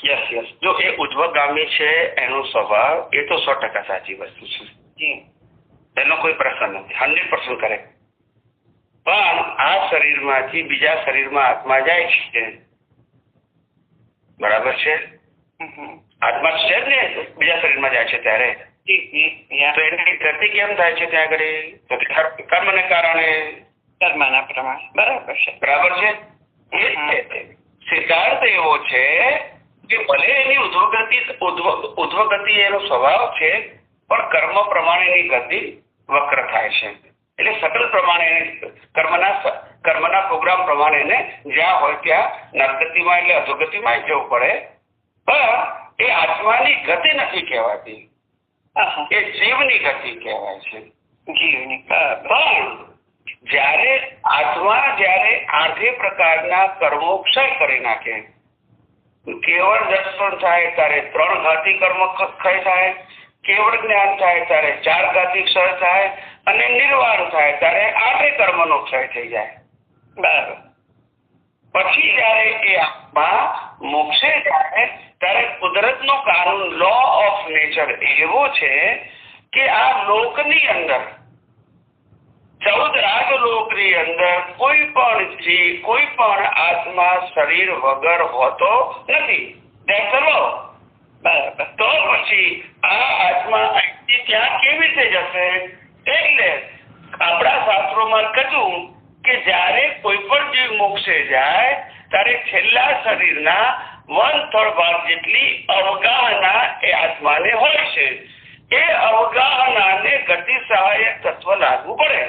Yes yes, જો એ ઉધ્વગામી છે એનો સ્વભાવ એ તો 100% સાચી વસ્તુ છે જી, એનો કોઈ પ્રશ્ન નથી, 100% કરેક્ટ. પણ આ શરીરમાંથી બીજા શરીરમાં આત્મા જાય છે, બરાબર છે? આત્મા છે જ ને બીજા શરીરમાં જાય છે ત્યારે, તો એની ગતિ કેમ થાય છે ત્યાં આગળ? કર્મને કારણે, કર્મના પ્રમાણે. બરાબર છે. બરાબર છે. સિદ્ધાર્થ એવો છે કે ભલે એની ઉધ્વગતિ એનો સ્વભાવ છે, પણ કર્મ પ્રમાણેની ગતિ વક્ર થાય છે. એટલે સકલ પ્રમાણે કર્મના પ્રોગ્રામ પ્રમાણે જ્યાં હોય ત્યાં નરગતિમાં એટલે અધોગતિમાં જવું પડે. પણ એ આત્માની ગતિ નથી કહેવાતી, એ જીવની ગતિ કહેવાય છે. જીવની. પણ જ્યારે આત્મા આઠે પ્રકારના કર્મો ક્ષય કરી નાખે, કેવળ દર્શન થાય ત્યારે 3 ઘાતી કર્મ ક્ષય થાય, કેવળ જ્ઞાન થાય ત્યારે 4 ઘાતી ક્ષય થાય, અને નિર્વાણ થાય ત્યારે 8 કર્મનો ક્ષય થઈ જાય. બરાબર. પછી જયારે એ આત્મા મોક્ષે જાય ત્યારે કુદરતનો કાનૂન, લો ઓફ નેચર એવો છે કે આ લોકની અંદર 14 રાજલોકની અંદર કોઈ પણ જીવ, કોઈ પણ આત્મા શરીર વગર હોતો નથી. બરાબર. તો પછી આ આત્મા અહીંથી ત્યાં કેવી રીતે જશે? એટલે આપણા શાસ્ત્રોમાં કહ્યું કે જ્યારે કોઈ પણ જીવ મોક્ષે જાય ત્યારે છેલ્લા શરીરના 1/3 ભાગ જેટલી અવગાહના એ આત્માને હોય છે. એ અવગાહનાને ગતિ સહાયક તત્વ લાગવું પડે,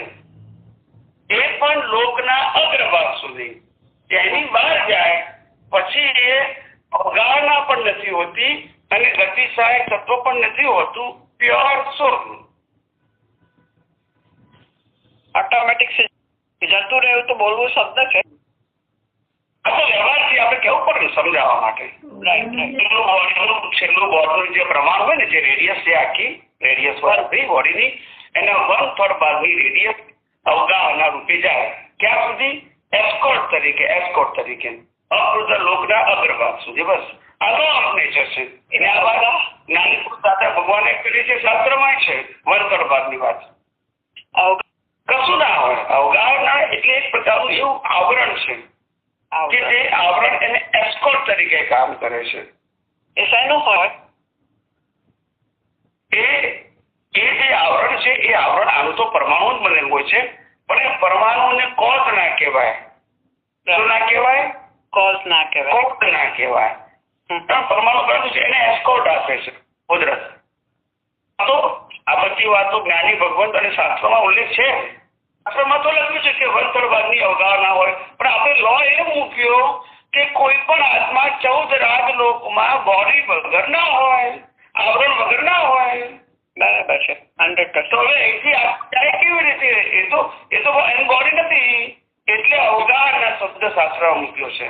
એ પણ લોકના અગ્રભાગ સુધી. તેની બહાર જાય પછી એ અવગાહના પણ નથી હોતી અને ગતિ સહાયક તત્વ પણ નથી હોતું, પ્યોર સોલ. ઓટોમેટિક જતું રહ્યું તો બોલવું શબ્દ છે. આ તો વ્યવહારથી આપણે કેવું પડે સમજાવવા માટે. છેલ્લું બોડીનું જે પ્રમાણ હોય ને, જે રેડિયસ છે, આખી રેડિયસ વાળી બોડીની, એના 1/3 ભાગની રેડિયસ અવગાહના રૂપે જાય. ક્યાં સુધી? એસ્કોર્ટ તરીકે અપૃત લોકના અગ્રભાગ સુધી. બસ આ લો ઓફ નેચર છે. એને આ વાત નાની દાદા ભગવાને કરી છે, શાસ્ત્રમાં છે. 1/3 ભાગની વાત કશું ના હોય. અવગાહના એટલે એક પ્રકારનું એવું આવરણ છે કે તે આવરણ એને એસ્કોર્ટ તરીકે કામ કરે છે. એ શેનું હોય? એ જે આવરણ છે એ આવરણ આનું તો પરમાણુ જ બનેલું હોય છે, પણ એ પરમાણુને કોઝ ના કહેવાય. શું ના કહેવાય? કોઝ ના કહેવાય. કોઝ ના કહેવાય. પરમાણુ બનેલું છે એને એસ્કોર્ટ આપે છે કુદરત. તો આ બધી વાતો જ્ઞાની ભગવંત અને શાસ્ત્રમાં ઉલ્લેખ છે. શાસ્ત્રમાં તો લખ્યું છે કે 1/3 ભાગની અવગાહના હોય, પણ આપણે લો એ મૂક્યો કે કોઈ પણ આત્મા 14 રાજલોકમાં બોડી વગર ના હોય, આવરણ વગર ના હોય. બરાબર છે. 100%. તો હવે અહીંથી જાય કેવી રીતે? એ તો એની બોડી નથી, એટલે અવગાહના શબ્દ શાસ્ત્રમાં મૂક્યો છે.